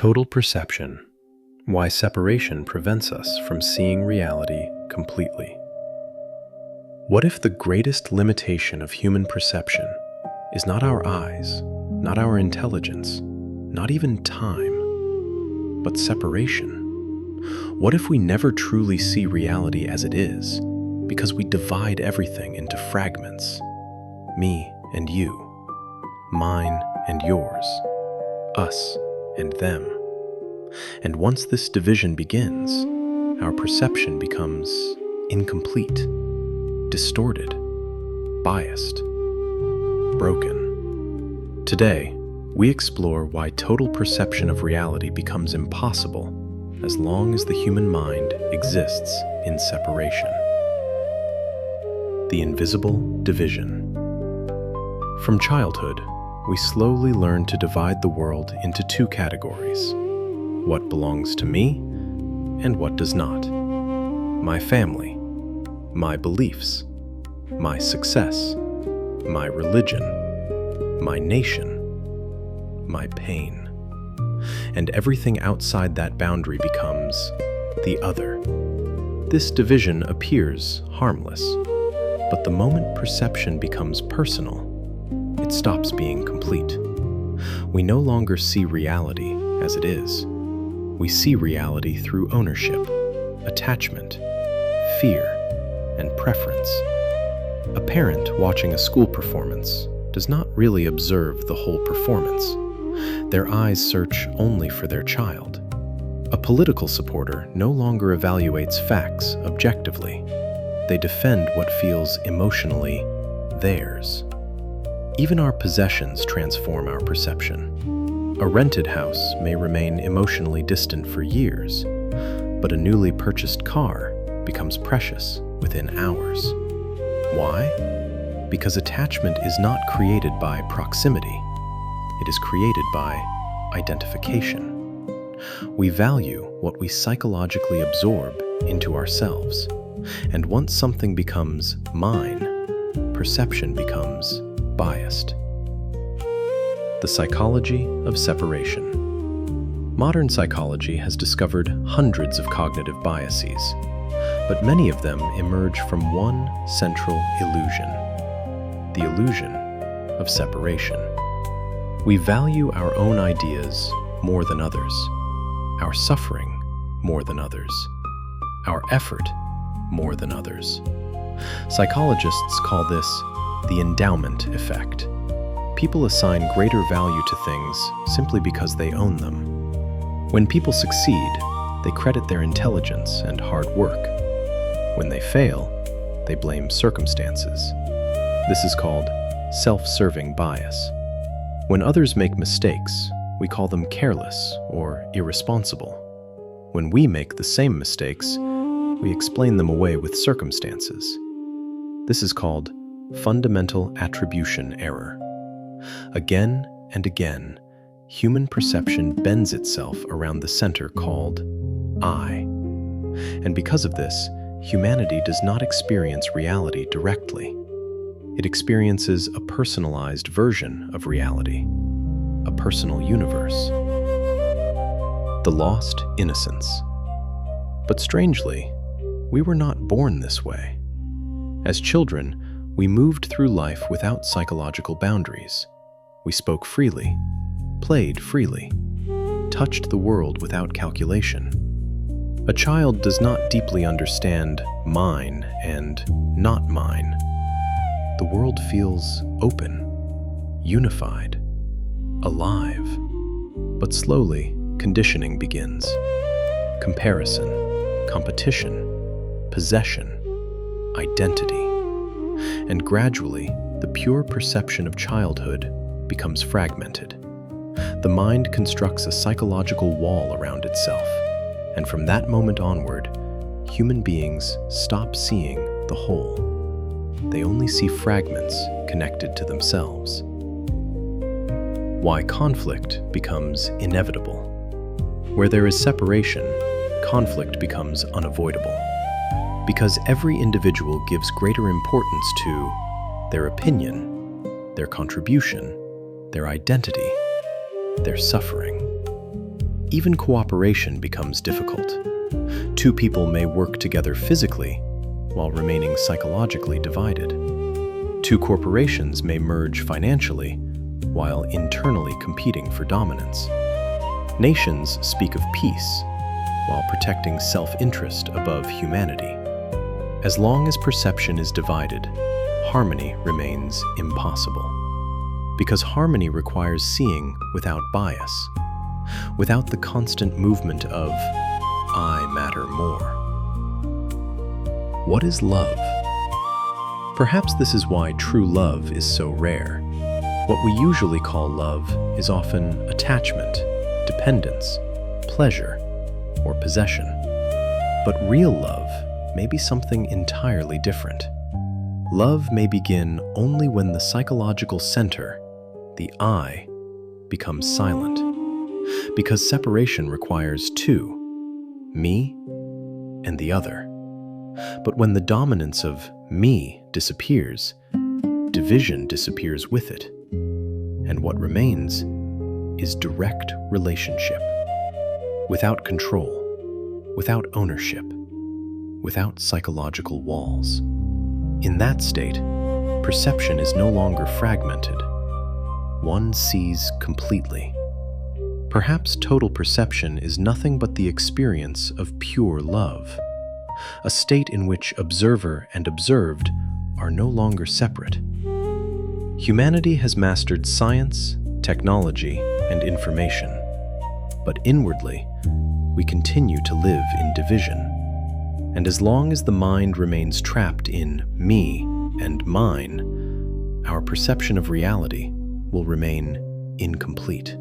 Total perception. Why separation prevents us from seeing reality completely. What if the greatest limitation of human perception is not our eyes, not our intelligence, not even time, but separation? What if we never truly see reality as it is, because we divide everything into fragments? Me and you, mine and yours, us and them. And once this division begins, our perception becomes incomplete, distorted, biased, broken. Today, we explore why total perception of reality becomes impossible as long as the human mind exists in separation. The invisible division. From childhood, we slowly learn to divide the world into two categories: what belongs to me and what does not. My family, my beliefs, my success, my religion, my nation, my pain. And everything outside that boundary becomes the other. This division appears harmless, but the moment perception becomes personal, it stops being complete. We no longer see reality as it is. We see reality through ownership, attachment, fear, and preference. A parent watching a school performance does not really observe the whole performance. Their eyes search only for their child. A political supporter no longer evaluates facts objectively. They defend what feels emotionally theirs. Even our possessions transform our perception. A rented house may remain emotionally distant for years, but a newly purchased car becomes precious within hours. Why? Because attachment is not created by proximity. It is created by identification. We value what we psychologically absorb into ourselves, and once something becomes mine, perception becomes biased. The psychology of separation. Modern psychology has discovered hundreds of cognitive biases, but many of them emerge from one central illusion: the illusion of separation. We value our own ideas more than others, our suffering more than others, our effort more than others. Psychologists call this the endowment effect. People assign greater value to things simply because they own them. When people succeed, they credit their intelligence and hard work. When they fail, they blame circumstances. This is called self-serving bias. When others make mistakes, we call them careless or irresponsible. When we make the same mistakes, we explain them away with circumstances. This is called fundamental attribution error. Again and again, human perception bends itself around the center called I. And because of this, humanity does not experience reality directly. It experiences a personalized version of reality, a personal universe. The lost innocence. But strangely, we were not born this way. As children, we moved through life without psychological boundaries. We spoke freely, played freely, touched the world without calculation. A child does not deeply understand mine and not mine. The world feels open, unified, alive. But slowly, conditioning begins. Comparison, competition, possession, identity. And gradually, the pure perception of childhood becomes fragmented. The mind constructs a psychological wall around itself, and from that moment onward, human beings stop seeing the whole. They only see fragments connected to themselves. Why conflict becomes inevitable. Where there is separation, conflict becomes unavoidable. Because every individual gives greater importance to their opinion, their contribution, their identity, their suffering. even cooperation becomes difficult. Two people may work together physically while remaining psychologically divided. Two corporations may merge financially while internally competing for dominance. Nations speak of peace while protecting self-interest above humanity. As long as perception is divided, harmony remains impossible. Because harmony requires seeing without bias, without the constant movement of I matter more. What is love? Perhaps this is why true love is so rare. What we usually call love is often attachment, dependence, pleasure, or possession. But real love may be something entirely different. Love may begin only when the psychological center, the I, becomes silent. Because separation requires two, me and the other. But when the dominance of me disappears, division disappears with it. And what remains is direct relationship. Without control, without ownership, without psychological walls. In that state, perception is no longer fragmented. One sees completely. Perhaps total perception is nothing but the experience of pure love, a state in which observer and observed are no longer separate. Humanity has mastered science, technology, and information, but inwardly, we continue to live in division. And as long as the mind remains trapped in me and mine, our perception of reality will remain incomplete.